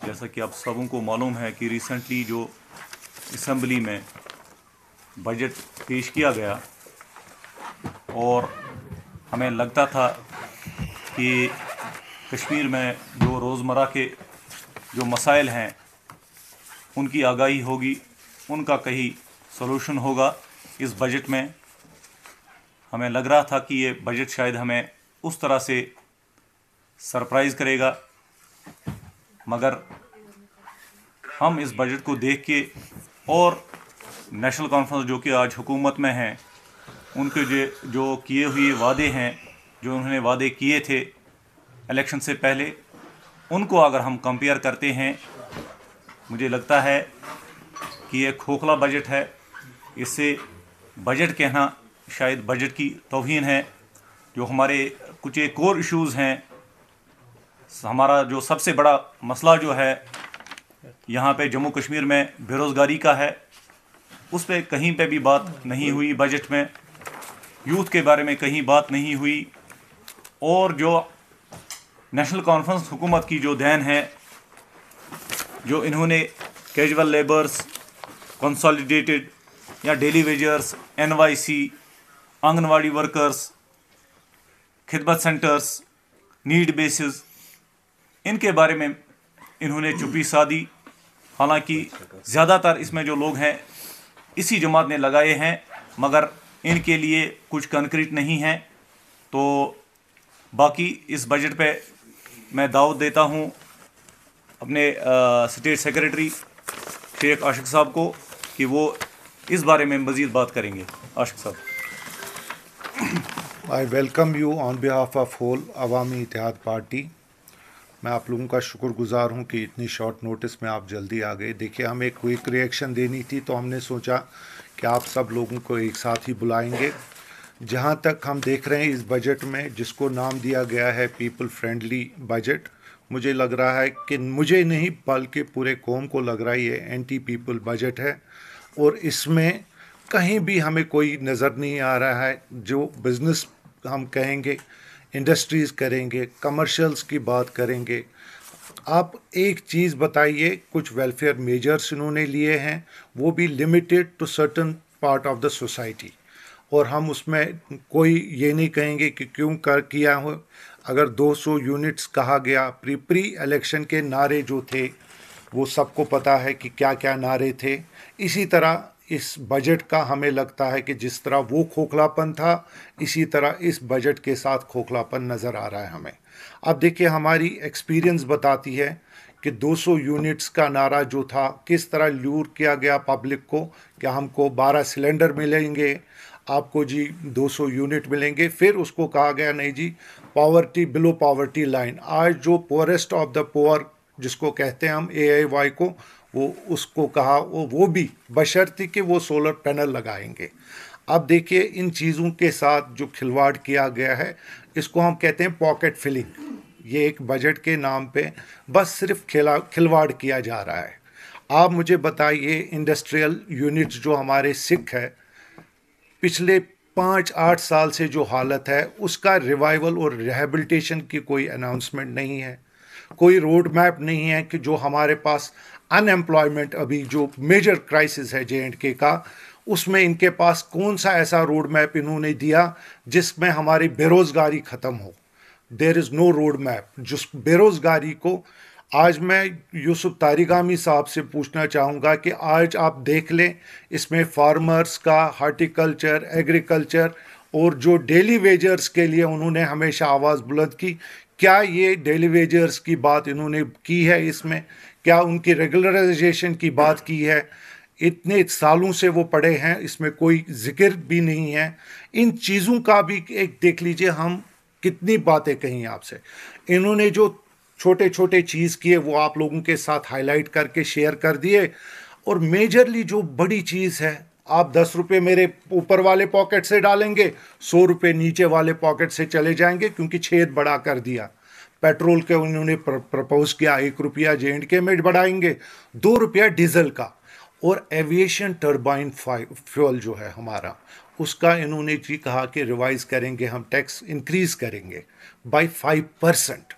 जैसा कि आप सबों को मालूम है कि रिसेंटली जो असम्बली में बजट पेश किया गया और हमें लगता था कि कश्मीर में जो रोज़मर्रा के जो मसाइल हैं उनकी आगाही होगी, उनका कहीं सलूशन होगा। इस बजट में हमें लग रहा था कि ये बजट शायद हमें उस तरह से सरप्राइज़ करेगा, मगर हम इस बजट को देख के और नेशनल कॉन्फ्रेंस जो कि आज हुकूमत में है, उनके जो किए हुए वादे हैं, जो उन्होंने वादे किए थे इलेक्शन से पहले, उनको अगर हम कंपेयर करते हैं, मुझे लगता है कि ये खोखला बजट है। इससे बजट कहना शायद बजट की तौहीन है। जो हमारे कुछ एक कोर इश्यूज़ हैं, हमारा जो सबसे बड़ा मसला जो है यहाँ पे जम्मू कश्मीर में बेरोज़गारी का है, उस पर कहीं पे भी बात नहीं हुई बजट में। यूथ के बारे में कहीं बात नहीं हुई। और जो नेशनल कॉन्फ्रेंस हुकूमत की जो देन है, जो इन्होंने कैजुअल लेबर्स, कंसोलिडेटेड या daily wagers, NYC, anganwadi workers, खिदमत सेंटर्स, नीड बेसिस, इनके बारे में इन्होंने चुप्पी साधी। हालांकि ज़्यादातर इसमें जो लोग हैं इसी जमात ने लगाए हैं, मगर इनके लिए कुछ कंक्रीट नहीं है। तो बाकी इस बजट पे मैं दावत देता हूँ अपने स्टेट सेक्रेटरी शेख आशिक साहब को कि वो इस बारे में मज़ीद बात करेंगे। आशिक साहब। I welcome you on behalf of whole Awami Ittehad Party. मैं आप लोगों का शुक्रगुजार हूं कि इतनी शॉर्ट नोटिस में आप जल्दी आ गए। देखिए, हमें एक क्विक रिएक्शन देनी थी, तो हमने सोचा कि आप सब लोगों को एक साथ ही बुलाएंगे। जहां तक हम देख रहे हैं इस बजट में, जिसको नाम दिया गया है पीपल फ्रेंडली बजट, मुझे लग रहा है कि मुझे नहीं बल्कि पूरे कौम को लग रहा है ये एंटी पीपल बजट है। और इसमें कहीं भी हमें कोई नज़र नहीं आ रहा है जो बिज़नेस हम कहेंगे, इंडस्ट्रीज़ करेंगे, कमर्शियल्स की बात करेंगे। आप एक चीज़ बताइए, कुछ वेलफेयर मेजर्स इन्होंने लिए हैं, वो भी limited to certain part of the society, और हम उसमें कोई ये नहीं कहेंगे कि क्यों कर किया हो। अगर 200 यूनिट्स कहा गया, प्री इलेक्शन के नारे जो थे वो सबको पता है कि क्या क्या नारे थे। इसी तरह इस बजट का हमें लगता है कि जिस तरह वो खोखलापन था, इसी तरह इस बजट के साथ खोखलापन नज़र आ रहा है हमें। अब देखिए, हमारी एक्सपीरियंस बताती है कि 200 यूनिट्स का नारा जो था, किस तरह ल्यूर किया गया पब्लिक को कि हमको 12 सिलेंडर मिलेंगे, आपको जी 200 यूनिट मिलेंगे। फिर उसको कहा गया नहीं जी, पॉवर्टी बिलो पॉवर्टी लाइन। आज जो पोअरेस्ट ऑफ द पोअर जिसको कहते हैं हम AIY को, वो उसको कहा वो भी बशर्ते कि वो सोलर पैनल लगाएंगे। अब देखिए, इन चीज़ों के साथ जो खिलवाड़ किया गया है, इसको हम कहते हैं पॉकेट फिलिंग। ये एक बजट के नाम पे बस सिर्फ खिलवाड़ किया जा रहा है। आप मुझे बताइए, इंडस्ट्रियल यूनिट्स जो हमारे सिख है, पिछले 5-8 साल से जो हालत है, उसका रिवाइवल और रिहेबिलिटेशन की कोई अनाउंसमेंट नहीं है। कोई रोड मैप नहीं है कि जो हमारे पास अनएम्प्लॉयमेंट, अभी जो मेजर क्राइसिस है J&K का, उसमें इनके पास कौन सा ऐसा रोड मैप इन्होंने दिया जिसमें हमारी बेरोज़गारी ख़त्म हो। There is no roadmap. जिस बेरोज़गारी को आज मैं यूसुफ तारिगामी साहब से पूछना चाहूँगा कि आज आप देख लें, इसमें फार्मर्स का, हार्टिकल्चर, एग्रीकल्चर और जो डेली वेजर्स के लिए उन्होंने हमेशा आवाज़ बुलंद की, क्या ये डेली वेजर्स की बात इन्होंने की है इसमें? क्या उनकी रेगुलराइजेशन की बात की है? इतने सालों से वो पड़े हैं, इसमें कोई जिक्र भी नहीं है। इन चीज़ों का भी एक देख लीजिए, हम कितनी बातें कहीं आपसे। इन्होंने जो छोटे छोटे चीज़ किए वो आप लोगों के साथ हाईलाइट करके शेयर कर दिए। और मेजरली जो बड़ी चीज़ है, आप 10 रुपये मेरे ऊपर वाले पॉकेट से डालेंगे, 100 रुपये नीचे वाले पॉकेट से चले जाएंगे, क्योंकि छेद बढ़ा कर दिया। पेट्रोल के उन्होंने प्रपोज किया 1 रुपया J&K में बढ़ाएंगे, 2 रुपया डीजल का। और एविएशन टर्बाइन फ्यूल जो है हमारा, उसका इन्होंने जी कहा कि रिवाइज करेंगे, हम टैक्स इंक्रीज करेंगे बाय 5%।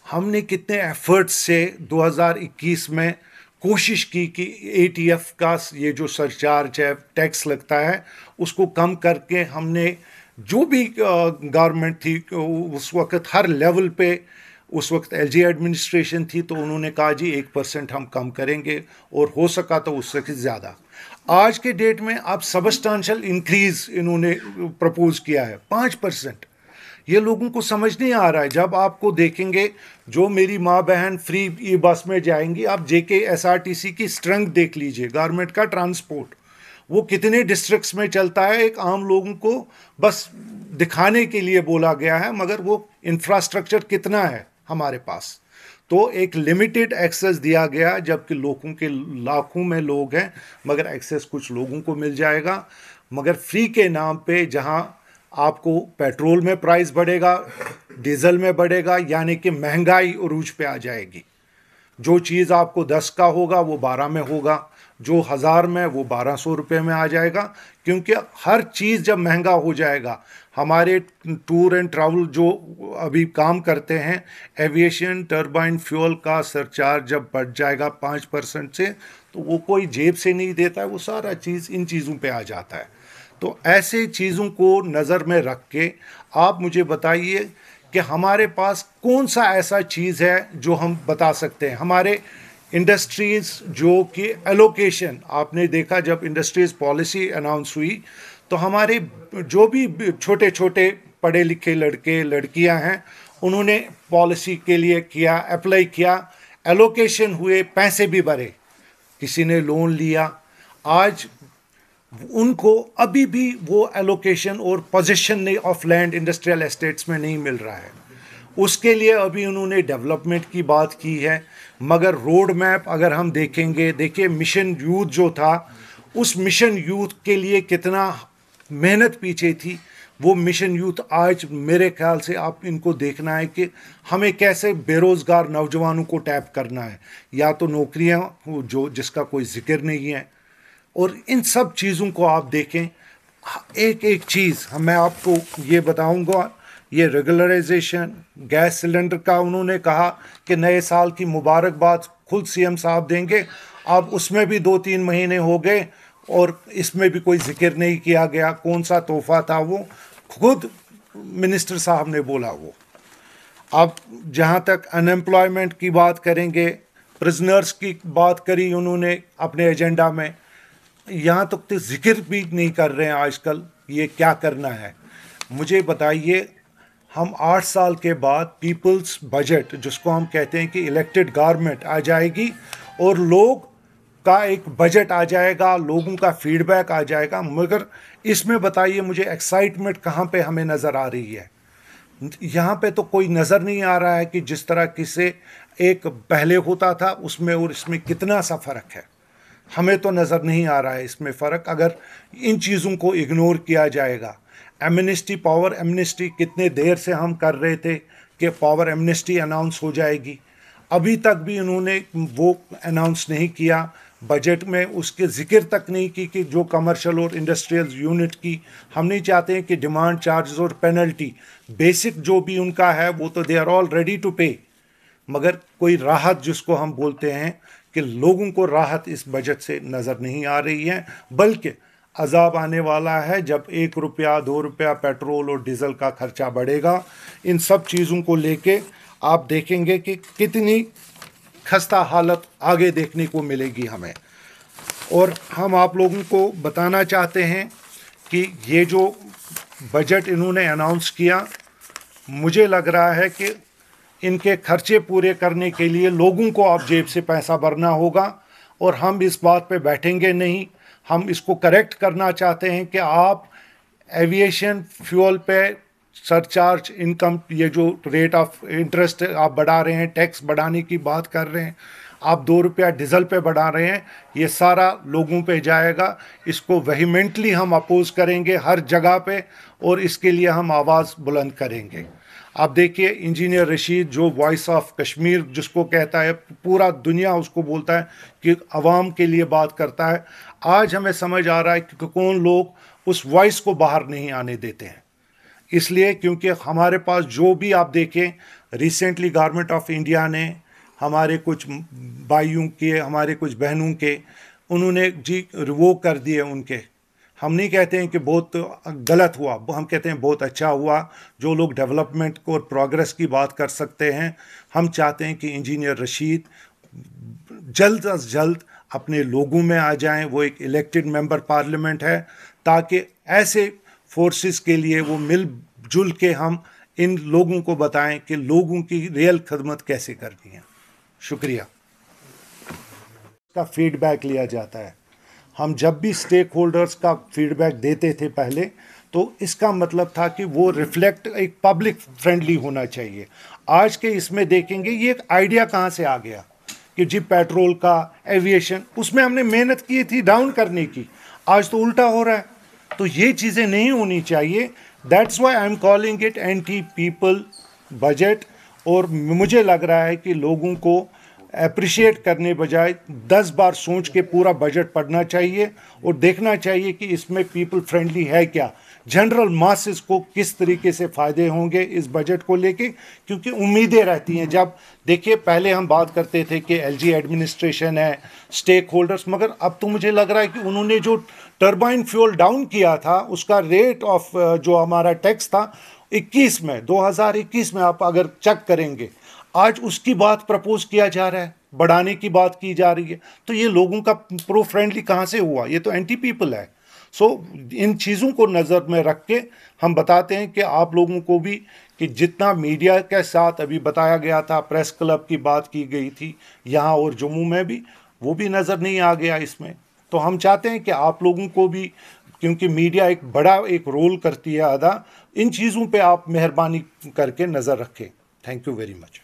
हमने कितने एफर्ट्स से 2021 में कोशिश की कि एटीएफ का ये जो सरचार्ज है, टैक्स लगता है, उसको कम करके हमने जो भी गवर्नमेंट थी उस वक्त हर लेवल पे, उस वक्त एलजी एडमिनिस्ट्रेशन थी, तो उन्होंने कहा जी 1% हम कम करेंगे, और हो सका तो उससे ज़्यादा। आज के डेट में अब सबस्टांशियल इंक्रीज इन्होंने प्रपोज किया है 5%। ये लोगों को समझ नहीं आ रहा है। जब आपको देखेंगे, जो मेरी माँ बहन फ्री ई बस में जाएंगी, आप जेके एसआरटीसी की स्ट्रेंथ देख लीजिए, गवर्नमेंट का ट्रांसपोर्ट वो कितने डिस्ट्रिक्ट्स में चलता है। एक आम लोगों को बस दिखाने के लिए बोला गया है, मगर वो इंफ्रास्ट्रक्चर कितना है हमारे पास। तो एक लिमिटेड एक्सेस दिया गया, जबकि लोगों के लाखों में लोग हैं, मगर एक्सेस कुछ लोगों को मिल जाएगा। मगर फ्री के नाम पे जहां आपको पेट्रोल में प्राइस बढ़ेगा, डीजल में बढ़ेगा, यानी कि महंगाई उरूज पे आ जाएगी। जो चीज़ आपको 10 का होगा वो 12 में होगा, जो 1000 में वो 1200 रुपये में आ जाएगा। क्योंकि हर चीज़ जब महंगा हो जाएगा, हमारे टूर एंड ट्रैवल जो अभी काम करते हैं, एविएशन टर्बाइन फ्यूल का सरचार्ज जब बढ़ जाएगा 5% से, तो वो कोई जेब से नहीं देता है, वो सारा चीज़ इन चीज़ों पे आ जाता है। तो ऐसे चीज़ों को नज़र में रख के आप मुझे बताइए कि हमारे पास कौन सा ऐसा चीज़ है जो हम बता सकते हैं। हमारे इंडस्ट्रीज़ जो कि एलोकेशन, आपने देखा जब इंडस्ट्रीज़ पॉलिसी अनाउंस हुई, तो हमारे जो भी छोटे छोटे पढ़े लिखे लड़के लड़कियां हैं, उन्होंने पॉलिसी के लिए किया, अप्लाई किया, एलोकेशन हुए, पैसे भी भरे, किसी ने लोन लिया। आज उनको अभी भी वो एलोकेशन और position of land industrial estates में नहीं मिल रहा है। उसके लिए अभी उन्होंने डेवलपमेंट की बात की है, मगर रोड मैप अगर हम देखेंगे, देखिए मिशन यूथ जो था, उस मिशन यूथ के लिए कितना मेहनत पीछे थी। वो मिशन यूथ आज मेरे ख्याल से आप इनको देखना है कि हमें कैसे बेरोज़गार नौजवानों को टैप करना है, या तो नौकरियां जो जिसका कोई जिक्र नहीं है। और इन सब चीज़ों को आप देखें, एक एक चीज़ मैं आपको ये बताऊंगा। ये रेगुलराइजेशन गैस सिलेंडर का उन्होंने कहा कि नए साल की मुबारकबाद खुद सीएम साहब देंगे, अब उसमें भी 2-3 महीने हो गए और इसमें भी कोई जिक्र नहीं किया गया। कौन सा तोहफा था वो, खुद मिनिस्टर साहब ने बोला वो। अब जहाँ तक अनएम्प्लॉयमेंट की बात करेंगे, प्रिजनर्स की बात करी उन्होंने अपने एजेंडा में, यहाँ तक तो जिक्र भी नहीं कर रहे हैं आजकल ये क्या करना है। मुझे बताइए, हम 8 साल के बाद पीपल्स बजट, जिसको हम कहते हैं कि इलेक्टेड गवर्नमेंट आ जाएगी और लोग का एक बजट आ जाएगा, लोगों का फीडबैक आ जाएगा, मगर इसमें बताइए मुझे एक्साइटमेंट कहाँ पे हमें नज़र आ रही है। यहाँ पे तो कोई नज़र नहीं आ रहा है कि जिस तरह किसे एक पहले होता था उसमें और इसमें कितना सा फ़र्क है। हमें तो नज़र नहीं आ रहा है इसमें फ़र्क, अगर इन चीज़ों को इग्नोर किया जाएगा। एमनेस्टी, पावर एमनेस्टी कितने देर से हम कर रहे थे कि पावर एमनेस्टी अनाउंस हो जाएगी, अभी तक भी उन्होंने वो अनाउंस नहीं किया। बजट में उसके जिक्र तक नहीं की कि जो कमर्शियल और इंडस्ट्रियल यूनिट की, हम नहीं चाहते हैं कि डिमांड चार्जेस और पेनल्टी, बेसिक जो भी उनका है वो तो they are all ready to pay, मगर कोई राहत जिसको हम बोलते हैं कि लोगों को राहत इस बजट से नज़र नहीं आ रही है, बल्कि अजाब आने वाला है जब 1 रुपया 2 रुपया पेट्रोल और डीजल का खर्चा बढ़ेगा। इन सब चीज़ों को लेके आप देखेंगे कि कितनी खस्ता हालत आगे देखने को मिलेगी हमें। और हम आप लोगों को बताना चाहते हैं कि ये जो बजट इन्होंने अनाउंस किया, मुझे लग रहा है कि इनके खर्चे पूरे करने के लिए लोगों को अब जेब से पैसा भरना होगा, और हम इस बात पे बैठेंगे नहीं। हम इसको करेक्ट करना चाहते हैं कि आप एविएशन फ्यूल पे सरचार्ज, इनकम, ये जो रेट ऑफ इंटरेस्ट आप बढ़ा रहे हैं, टैक्स बढ़ाने की बात कर रहे हैं, आप 2 रुपया डीजल पे बढ़ा रहे हैं, ये सारा लोगों पे जाएगा। इसको वेहीमेंटली हम अपोज करेंगे हर जगह पे, और इसके लिए हम आवाज़ बुलंद करेंगे। आप देखिए, इंजीनियर रशीद जो वॉइस ऑफ कश्मीर जिसको कहता है, पूरा दुनिया उसको बोलता है कि अवाम के लिए बात करता है। आज हमें समझ आ रहा है कि कौन लोग उस वॉइस को बाहर नहीं आने देते हैं। इसलिए क्योंकि हमारे पास जो भी आप देखें, रिसेंटली गवर्नमेंट ऑफ इंडिया ने हमारे कुछ भाइयों के, हमारे कुछ बहनों के, उन्होंने जी वो कर दिए उनके। हम नहीं कहते हैं कि बहुत गलत हुआ, हम कहते हैं बहुत अच्छा हुआ। जो लोग डेवलपमेंट और प्रोग्रेस की बात कर सकते हैं, हम चाहते हैं कि इंजीनियर रशीद जल्द अज जल्द अपने लोगों में आ जाएं। वो एक इलेक्टेड मेंबर पार्लियामेंट है, ताकि ऐसे फोर्सेस के लिए वो मिलजुल के हम इन लोगों को बताएं कि लोगों की रियल खदमत कैसे करनी है। शुक्रिया। का फीडबैक लिया जाता है। हम जब भी स्टेक होल्डर्स का फीडबैक देते थे पहले, तो इसका मतलब था कि वो रिफ्लेक्ट एक पब्लिक फ्रेंडली होना चाहिए। आज के इसमें देखेंगे ये एक आइडिया कहाँ से आ गया कि जी पेट्रोल का, एविएशन, उसमें हमने मेहनत की थी डाउन करने की, आज तो उल्टा हो रहा है। तो ये चीज़ें नहीं होनी चाहिए। That's why I am calling it anti people budget. और मुझे लग रहा है कि लोगों को अप्रिशिएट करने बजाय 10 बार सोच के पूरा बजट पढ़ना चाहिए और देखना चाहिए कि इसमें पीपल फ्रेंडली है क्या, जनरल मासेस को किस तरीके से फ़ायदे होंगे इस बजट को लेके, क्योंकि उम्मीदें रहती हैं। जब देखिए पहले हम बात करते थे कि एलजी एडमिनिस्ट्रेशन है, स्टेक होल्डर्स, मगर अब तो मुझे लग रहा है कि उन्होंने जो टर्बाइन फ्यूल डाउन किया था, उसका रेट ऑफ जो हमारा टैक्स था 2021 में आप अगर चेक करेंगे, आज उसकी बात प्रपोज किया जा रहा है, बढ़ाने की बात की जा रही है। तो ये लोगों का प्रो फ्रेंडली कहाँ से हुआ? ये तो एंटी पीपल है। सो इन चीज़ों को नज़र में रख के हम बताते हैं कि आप लोगों को भी कि जितना मीडिया के साथ अभी बताया गया था, प्रेस क्लब की बात की गई थी यहाँ और जम्मू में भी, वो भी नज़र नहीं आ गया इसमें। तो हम चाहते हैं कि आप लोगों को भी, क्योंकि मीडिया एक बड़ा एक रोल करती है अदा, इन चीज़ों पे आप मेहरबानी करके नज़र रखें। Thank you very much.